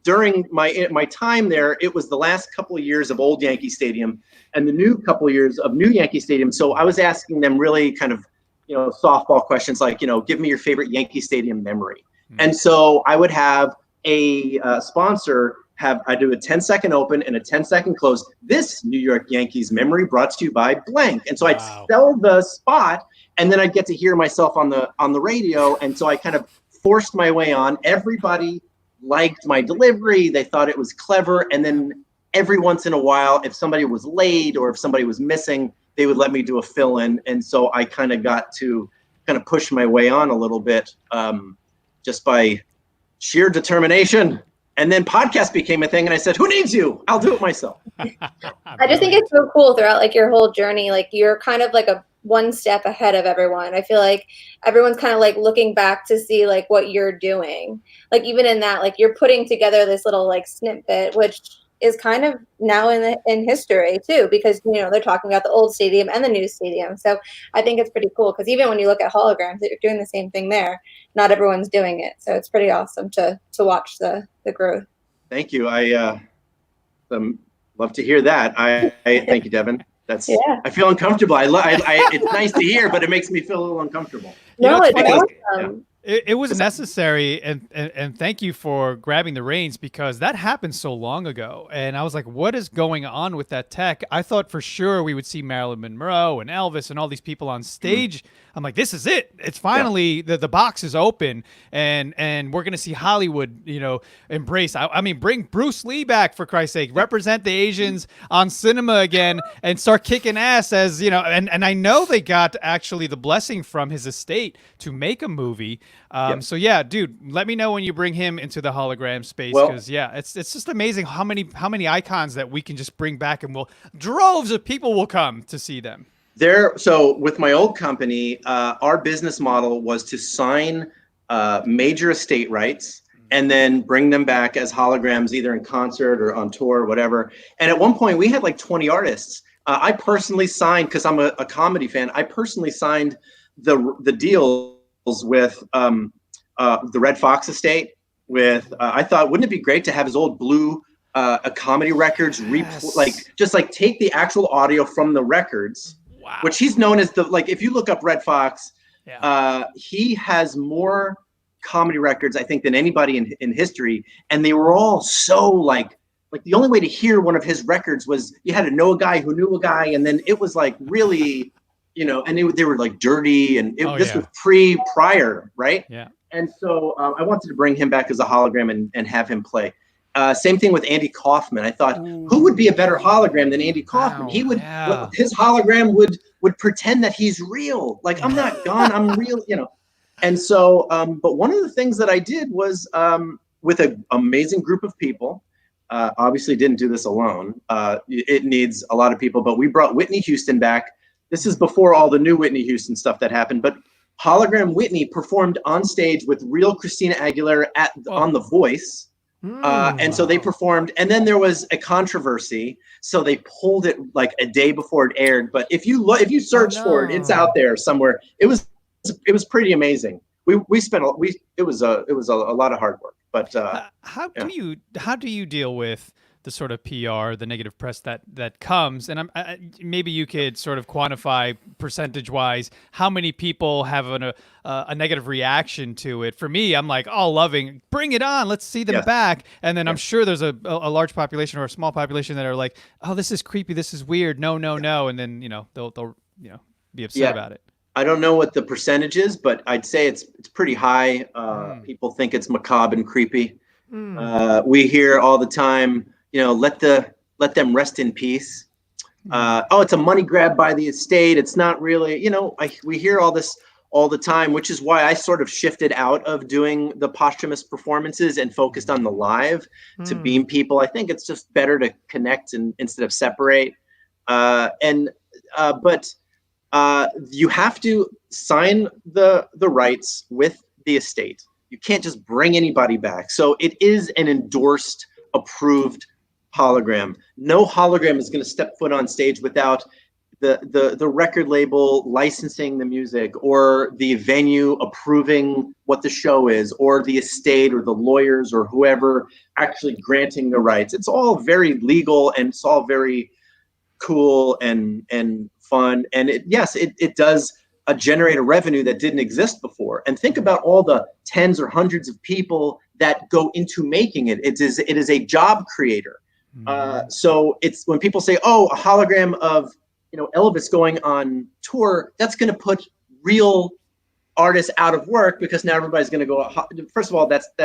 during my time there, it was the last couple of years of old Yankee Stadium and the new couple of years of new Yankee Stadium. So I was asking them really kind of, softball questions like, give me your favorite Yankee Stadium memory. And so I would have a sponsor I do a 10-second open and a 10-second close. This New York Yankees memory brought to you by blank. And so I'd sell the spot, and then I'd get to hear myself on the radio. And so I kind of forced my way on. Everybody liked my delivery. They thought it was clever. And then every once in a while, if somebody was late or if somebody was missing, they would let me do a fill-in. And so I kind of got to kind of push my way on a little bit just by sheer determination. And then podcast became a thing. And I said, who needs you? I'll do it myself. I just think it's so cool throughout like your whole journey. Like you're kind of like a one step ahead of everyone. I feel like everyone's kind of like looking back to see like what you're doing. Like even in that, like you're putting together this little like snippet, which is kind of now in history too, because they're talking about the old stadium and the new stadium. So I think it's pretty cool because even when you look at holograms, you're doing the same thing there. Not everyone's doing it, so it's pretty awesome to watch the growth. Thank you. I love to hear that. I thank you, Devin. I feel uncomfortable. It's nice to hear, but it makes me feel a little uncomfortable. No, it's awesome. Yeah. It was necessary, and thank you for grabbing the reins because that happened so long ago. And I was like, what is going on with that tech? I thought for sure we would see Marilyn Monroe and Elvis and all these people on stage. I'm like, this is it. It's finally the box is open, and we're gonna see Hollywood, embrace. I mean, bring Bruce Lee back for Christ's sake. Represent the Asians on cinema again and start kicking ass as And I know they got actually the blessing from his estate to make a movie. So yeah, dude, let me know when you bring him into the hologram space because it's just amazing how many icons that we can just bring back, and droves of people will come to see them. So with my old company, our business model was to sign major estate rights and then bring them back as holograms, either in concert or on tour or whatever. And at one point we had like 20 artists. I personally signed, because I'm a comedy fan, I personally signed the deals with the Red Fox estate with, I thought, wouldn't it be great to have his old blue comedy records, just take the actual audio from the records. Wow. Which he's known as if you look up Red Fox, he has more comedy records, I think, than anybody in history. And they were all so like the only way to hear one of his records was you had to know a guy who knew a guy. And then it was like really, and they were like dirty, and this was prior, right? Yeah. And so I wanted to bring him back as a hologram and have him play. Same thing with Andy Kaufman. I thought, who would be a better hologram than Andy Kaufman? He would, his hologram would pretend that he's real. Like, I'm not gone, I'm real, And so, but one of the things that I did was with an amazing group of people. Obviously, didn't do this alone. It needs a lot of people, but we brought Whitney Houston back. This is before all the new Whitney Houston stuff that happened, but hologram Whitney performed on stage with real Christina Aguilera on The Voice. And so they performed, and then there was a controversy. So they pulled it like a day before it aired. But if you search for it, it's out there somewhere. It was pretty amazing. we spent it was a lot of hard work, but How yeah. how do you deal with the sort of PR, the negative press that comes? And maybe you could sort of quantify percentage wise how many people have a negative reaction to it. For me, I'm like, oh, loving, bring it on, let's see them Yes. back. And then I'm sure there's a large population or a small population that are like, oh, this is creepy, this is weird, no, no, no, and then they'll be upset about it. I don't know what the percentage is, but I'd say it's pretty high. People think it's macabre and creepy. We hear all the time, let them rest in peace. Oh, it's a money grab by the estate. It's not really, we hear all this all the time, which is why I sort of shifted out of doing the posthumous performances and focused on the live to beam people. I think it's just better to connect instead of separate. But you have to sign the rights with the estate. You can't just bring anybody back. So it is an endorsed, approved hologram. No hologram is going to step foot on stage without the record label licensing the music, or the venue approving what the show is, or the estate or the lawyers or whoever actually granting the rights. It's all very legal, and it's all very cool and fun. And it does generate a revenue that didn't exist before. And think about all the tens or hundreds of people that go into making it. It is a job creator. So it's when people say, oh, a hologram of Elvis going on tour, that's going to put real artists out of work, because now everybody's going to go. First of all, that's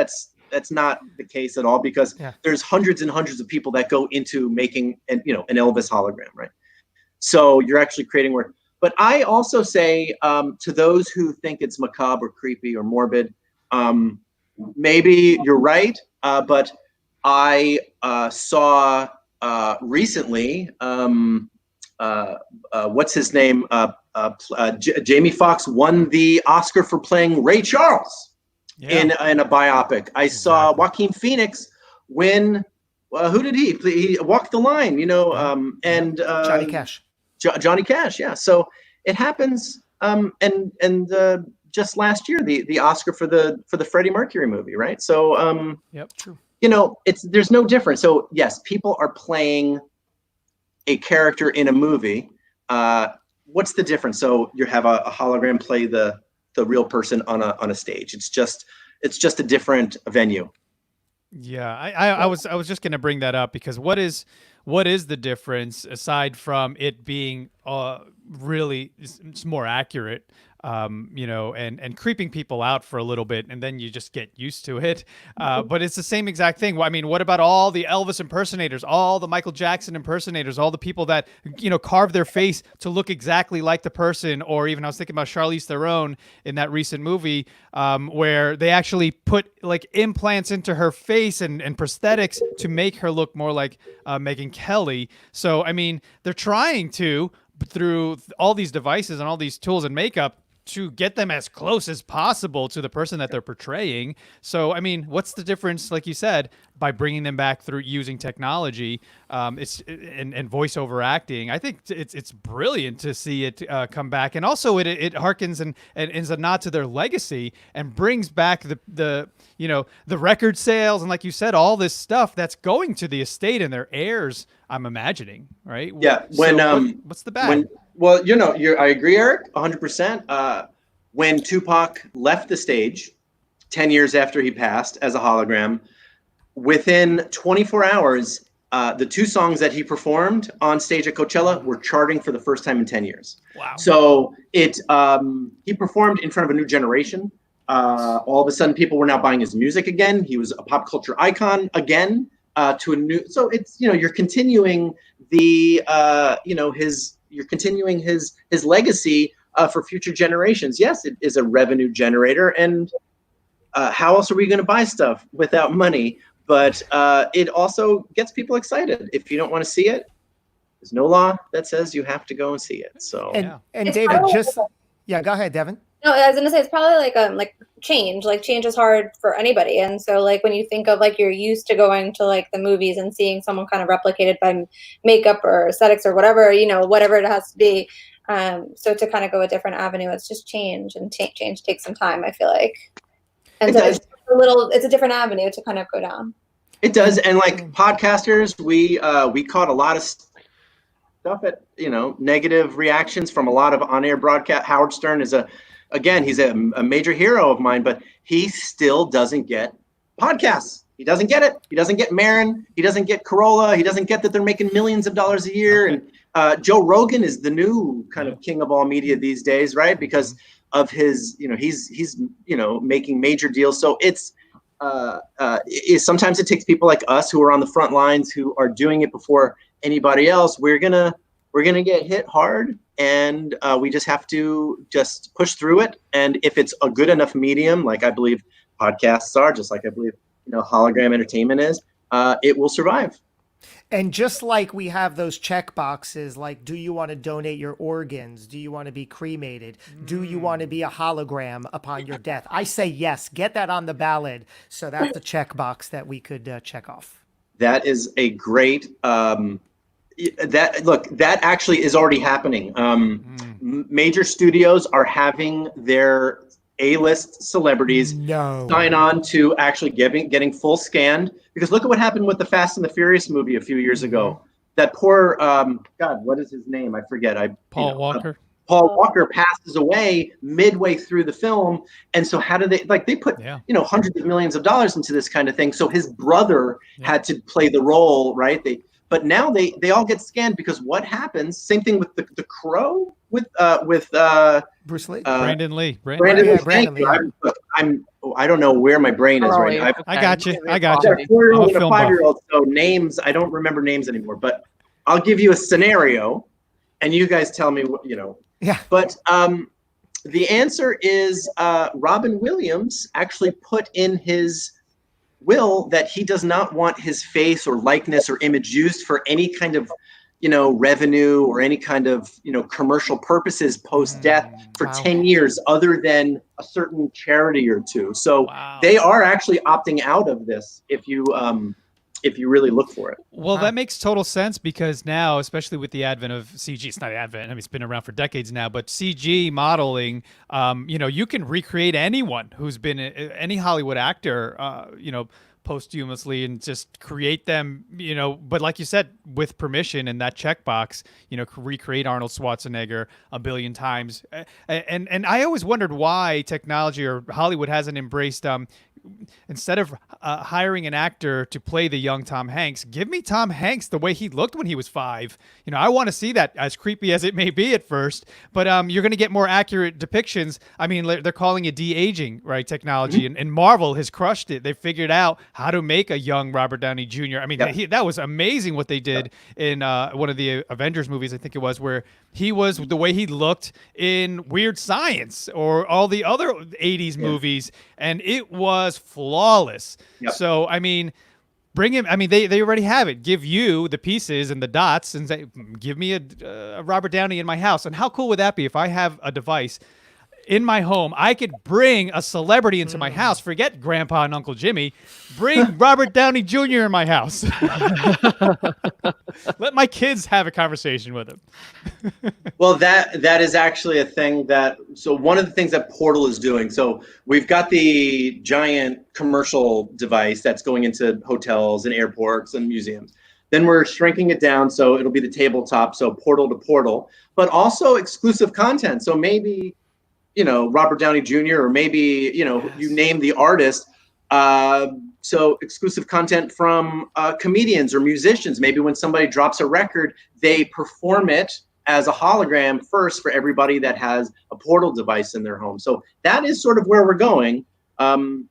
not the case at all, because there's hundreds and hundreds of people that go into making an Elvis hologram, right? So you're actually creating work. But I also say to those who think it's macabre or creepy or morbid, maybe you're right. But I saw recently, what's his name? Jamie Foxx won the Oscar for playing Ray Charles in a biopic. I saw Joaquin Phoenix win. Who did he play? He walked the line, and Johnny Cash. Johnny Cash, yeah. So it happens. And just last year, the Oscar for the Freddie Mercury movie, right? So true. There's no difference. So yes, people are playing a character in a movie. What's the difference? So you have a hologram play the real person on a stage. It's just a different venue. Yeah, I was just going to bring that up, because what is the difference, aside from it being really it's more accurate, and creeping people out for a little bit, and then you just get used to it. But it's the same exact thing. I mean, what about all the Elvis impersonators, all the Michael Jackson impersonators, all the people that, carve their face to look exactly like the person? Or even I was thinking about Charlize Theron in that recent movie, where they actually put like implants into her face and prosthetics to make her look more like Megyn Kelly. So, I mean, they're trying to, through all these devices and all these tools and makeup, to get them as close as possible to the person that they're portraying. So, I mean, what's the difference, like you said, by bringing them back through using technology, and voiceover acting? I think it's brilliant to see it come back, and also it harkens and is a nod to their legacy, and brings back the record sales, and like you said, all this stuff that's going to the estate and their heirs, I'm imagining, right? Yeah. What's the bad? Well, I agree, Eric, 100%. When Tupac left the stage 10 years after he passed as a hologram, within 24 hours, the two songs that he performed on stage at Coachella were charting for the first time in 10 years. Wow. So he performed in front of a new generation. All of a sudden, people were now buying his music again. He was a pop culture icon again, to a new. So it's, you're continuing you're continuing his legacy for future generations. Yes, it is a revenue generator, and how else are we going to buy stuff without money? But it also gets people excited. If you don't want to see it, there's no law that says you have to go and see it. So and David, go ahead, Devin. No, I was gonna say it's probably like change. Like change is hard for anybody, and so like when you think of like you're used to going to like the movies and seeing someone kind of replicated by makeup or aesthetics or whatever, whatever it has to be, So to kind of go a different avenue, it's just change, and change takes some time, I feel like. And It so does. it's a different avenue to kind of go down. It does, and like podcasters, we caught a lot of stuff at negative reactions from a lot of on-air broadcast. Howard Stern is he's a major hero of mine, but he still doesn't get podcasts. He doesn't get it. He doesn't get Marin. He doesn't get Corolla. He doesn't get that they're making millions of dollars a year. Okay. And Joe Rogan is the new kind of king of all media these days, right? Because of his, he's making major deals. So it's sometimes it takes people like us who are on the front lines, who are doing it before anybody else. We're gonna get hit hard, and we just have to just push through it. And if it's a good enough medium, like I believe podcasts are, just like I believe hologram entertainment is, it will survive. And just like we have those check boxes, like, do you want to donate your organs? Do you want to be cremated? Do you want to be a hologram upon your death? I say yes. Get that on the ballot. So that's a check box that we could check off. That is a great. That actually is already happening. Major studios are having their A-list celebrities sign on to actually getting full scanned, because look at what happened with the Fast and the Furious movie a few years ago. That poor God, what is his name? I forget. Paul Walker. Paul Walker passes away midway through the film, and so how do they put hundreds of millions of dollars into this kind of thing? So his brother had to play the role, right? But now they all get scanned, because what happens? Same thing with the Crow with Bruce Lee, Brandon Lee. I don't know where my brain is right now. I got you. I got you. you. A 4-year-old and a 5-year-old, so names I don't remember names anymore. But I'll give you a scenario, and you guys tell me what. Yeah. But the answer is Robin Williams actually put in his will that he does not want his face or likeness or image used for any kind of revenue or any kind of commercial purposes post-death for 10 years, other than a certain charity or two. So they are actually opting out of this if you really look for it. Well, that makes total sense, because now, especially with the advent of CG, it's not advent, I mean, it's been around for decades now, but CG modeling, you can recreate anyone who's been any Hollywood actor, posthumously, and just create them, but like you said, with permission and that checkbox, recreate Arnold Schwarzenegger a billion times. And I always wondered why technology or Hollywood hasn't embraced, instead of hiring an actor to play the young Tom Hanks, give me Tom Hanks the way he looked when he was 5. I want to see that, as creepy as it may be at first, but you're going to get more accurate depictions. I mean, they're calling it de-aging, right? Technology, and Marvel has crushed it. They figured out how to make a young Robert Downey Jr. I mean, that was amazing what they did in one of the Avengers movies, I think it was, where he was the way he looked in Weird Science or all the other 80s movies, and it was flawless. So, I mean, bring him. I mean, they already have it. Give you the pieces and the dots and say, give me a Robert Downey in my house. And how cool would that be if I have a device in my home? I could bring a celebrity into my house. Forget Grandpa and Uncle Jimmy. Bring Robert Downey Jr. in my house. Let my kids have a conversation with him. Well, that is actually a thing so one of the things that Portal is doing, so we've got the giant commercial device that's going into hotels and airports and museums. Then we're shrinking it down, so it'll be the tabletop, so portal to portal, but also exclusive content. So maybe Robert Downey Jr., or maybe, you name the artist. So exclusive content from comedians or musicians. Maybe when somebody drops a record, they perform it as a hologram first for everybody that has a Portal device in their home. So that is sort of where we're going. And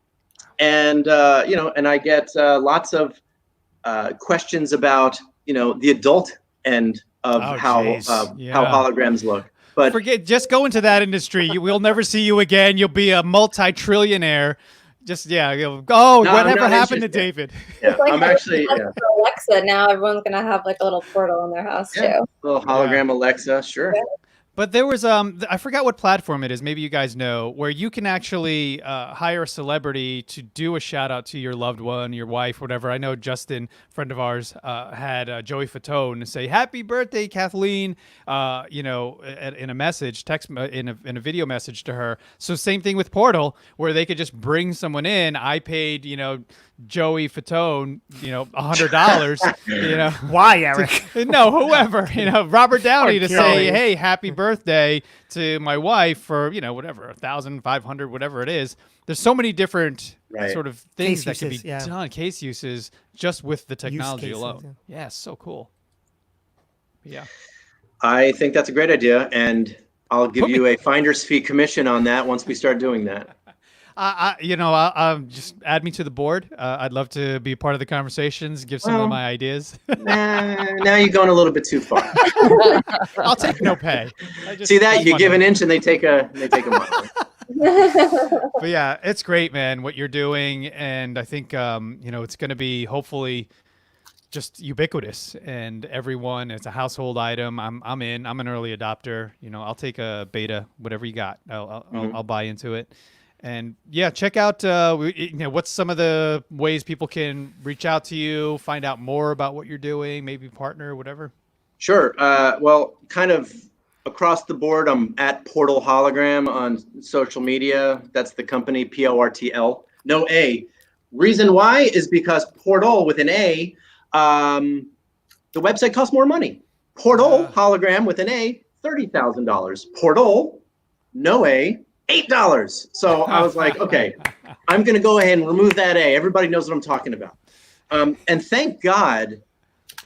I get lots of questions about, the adult end of how holograms look. But just go into that industry. We'll never see you again. You'll be a multi-trillionaire. Whatever happened to David? Yeah, I'm actually Alexa. Now everyone's gonna have like a little portal in their house too. A little hologram Alexa, sure. But there was I forgot what platform it is. Maybe you guys know, where you can actually hire a celebrity to do a shout out to your loved one, your wife, whatever. I know Justin, friend of ours, had Joey Fatone say "Happy birthday, Kathleen," in a message, in a video message to her. So same thing with Portal, where they could just bring someone in. I paid Joey Fatone $100. Why, Eric? No, whoever, Robert Downey to Joey. say, hey, happy birthday to my wife for, whatever, 1,500, whatever it is. There's so many different sort of things that can be done, case uses, just with the technology alone. Yeah, so cool. Yeah. I think that's a great idea, and I'll give you a finder's fee commission on that once we start doing that. I'll just add me to the board. I'd love to be part of the conversations, give some of my ideas. Now you're going a little bit too far. I'll take no pay. See that? You give an inch and they take a mile. But yeah, it's great, man, what you're doing. And I think, it's going to be hopefully just ubiquitous, and everyone, it's a household item. I'm in, I'm an early adopter. I'll take a beta, whatever you got. I'll buy into it. And yeah, check out what's some of the ways people can reach out to you, find out more about what you're doing, maybe partner, whatever. Sure. Well, kind of across the board, I'm at Portal Hologram on social media. That's the company, PORTL. No A. Reason why is because Portal with an A, the website costs more money. Portal Hologram with an A, $30,000. Portal, no A, $8. So I was like, okay, I'm going to go ahead and remove that A. Everybody knows what I'm talking about. And thank God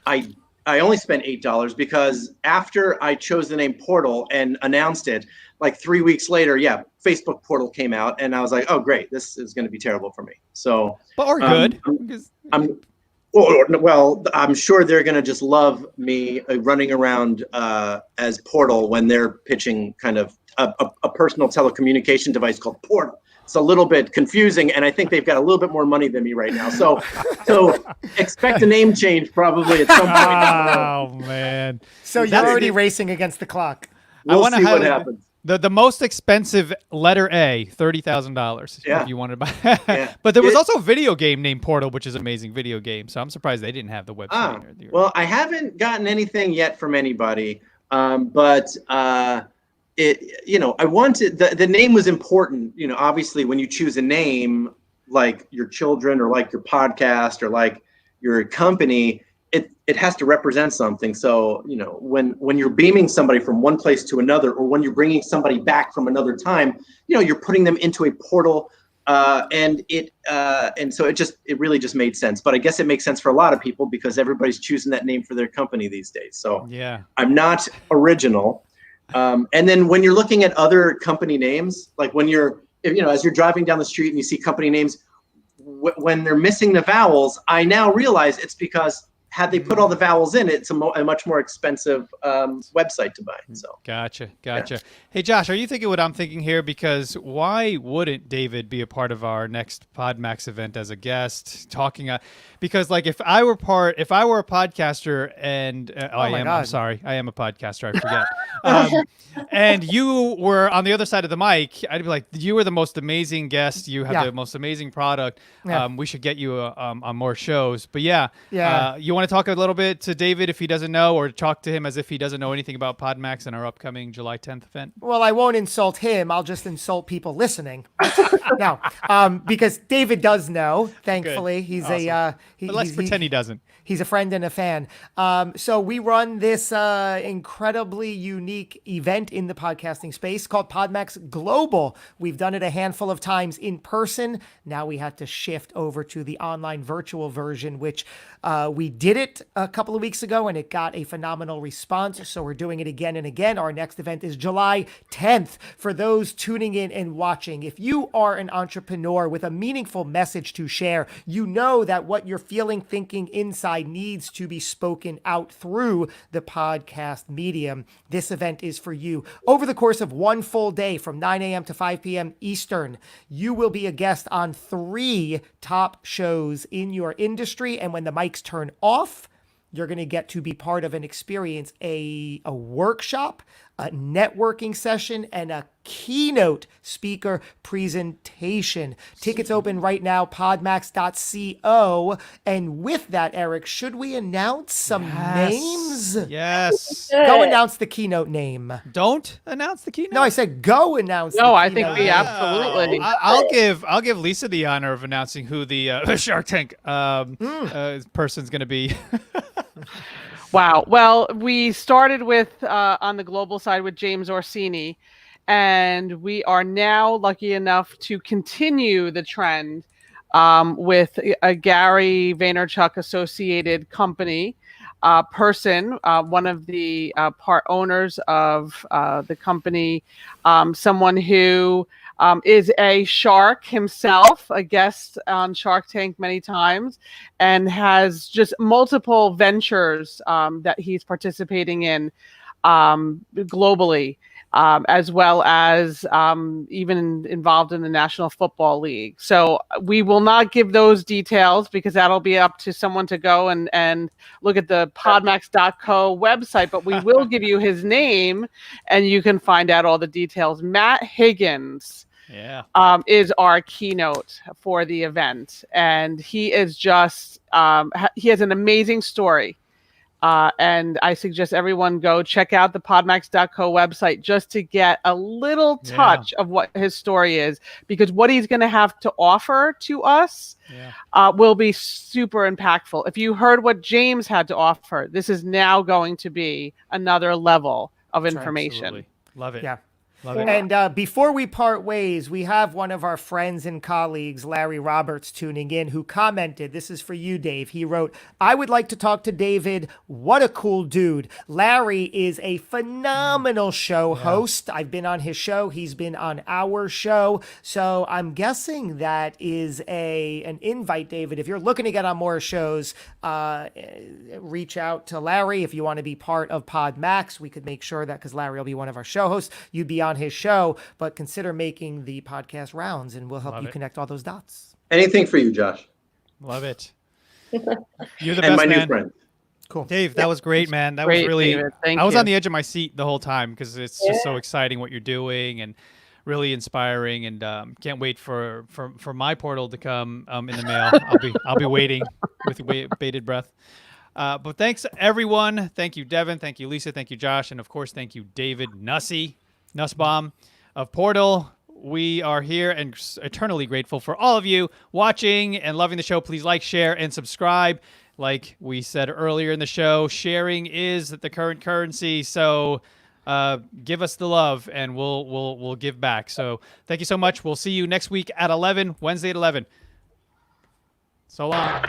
I only spent $8, because after I chose the name Portal and announced it, like 3 weeks later, Facebook Portal came out, and I was like, oh, great, this is going to be terrible for me. So, or good. I'm sure they're going to just love me running around as Portal when they're pitching kind of a personal telecommunication device called Portal. It's a little bit confusing, and I think they've got a little bit more money than me right now. So expect a name change probably at some point. Oh man! So you're already racing against the clock. We'll see what happens. The most expensive letter A, $30,000. Yeah. If you wanted to buy. But there was also a video game named Portal, which is an amazing video game. So I'm surprised they didn't have the website. Well, I haven't gotten anything yet from anybody, but I wanted the name was important. Obviously, when you choose a name like your children or like your podcast or like your company, it has to represent something. So, when you're beaming somebody from one place to another, or when you're bringing somebody back from another time, you're putting them into a portal, and so it really just made sense. But I guess it makes sense for a lot of people because everybody's choosing that name for their company these days. So yeah, I'm not original. And then when you're looking at other company names, like as you're driving down the street and you see company names, when they're missing the vowels, I now realize it's because had they put all the vowels in, it's a much more expensive website to buy. So Gotcha. Yeah. Hey, Josh, are you thinking what I'm thinking here? Because why wouldn't David be a part of our next PodMax event as a guest, talking? Because like if I were a podcaster and I'm sorry, I am a podcaster. I forget. And you were on the other side of the mic, I'd be like, you were the most amazing guest. You have the most amazing product. We should get you on more shows. But you want to talk a little bit to David if he doesn't know, or talk to him as if he doesn't know anything about PodMax and our upcoming July 10th event? Well, I won't insult him. I'll just insult people listening. No, because David does know, thankfully. He's awesome. But let's pretend he doesn't. He's a friend and a fan. So we run this incredibly unique event in the podcasting space called PodMax Global. We've done it a handful of times in person. Now we had to shift over to the online virtual version, which we did it a couple of weeks ago, and it got a phenomenal response. So we're doing it again and again. Our next event is July 10th. For those tuning in and watching, if you are an entrepreneur with a meaningful message to share, you know that what you're feeling, thinking inside needs to be spoken out through the podcast medium. This event is for you. Over the course of one full day from 9 a.m. to 5 p.m. Eastern, you will be a guest on 3 top shows in your industry. And when the mics turn off, you're going to get to be part of and experience a workshop, a networking session, and a keynote speaker presentation. Tickets open right now, podmax.co. And with that, Eric, should we announce some names? Yes. Go announce the keynote name. Don't announce the keynote. No, I said go announce the No, keynote I think we name. absolutely. I'll give Lisa the honor of announcing who the Shark Tank person's going to be. Wow. Well, we started with on the global side with James Orsini, and we are now lucky enough to continue the trend with a Gary Vaynerchuk associated company person, one of the part owners of the company, someone who is a shark himself, a guest on Shark Tank many times, and has just multiple ventures that he's participating in globally, as well as even involved in the National Football League. So we will not give those details because that'll be up to someone to go and look at the podmax.co website, but we will give you his name and you can find out all the details. Matt Higgins is our keynote for the event. And he is just, he has an amazing story. And I suggest everyone go check out the podmax.co website just to get a little touch of what his story is, because what he's going to have to offer to us will be super impactful. If you heard what James had to offer, this is now going to be another level of information. Absolutely. Love it. Yeah. Love it. And before we part ways, we have one of our friends and colleagues, Larry Roberts, tuning in, who commented. This is for you, Dave. He wrote, "I would like to talk to David. What a cool dude." Larry is a phenomenal show host. I've been on his show. He's been on our show. So I'm guessing that is an invite, David. If you're looking to get on more shows, reach out to Larry. If you want to be part of PodMax, we could make sure that, because Larry will be one of our show hosts, you'd be on his show, but consider making the podcast rounds and we'll help you connect all those dots. Anything for you, Josh. Love it. You're the And best my man. new friend. Cool. Dave, that was great, man. That Great, was really, David. Thank I was you. on the edge of my seat the whole time because it's just so exciting what you're doing and really inspiring, and can't wait for my portal to come in the mail. I'll be waiting with bated breath. But thanks everyone. Thank you, Devin. Thank you, Lisa. Thank you, Josh. And of course, thank you, David Nussbaum of Portal. We are here and eternally grateful for all of you watching and loving the show. Please like, share, and subscribe. Like we said earlier in the show, sharing is the current currency. So give us the love and we'll give back. So thank you so much. We'll see you next week at 11, Wednesday at 11. So long.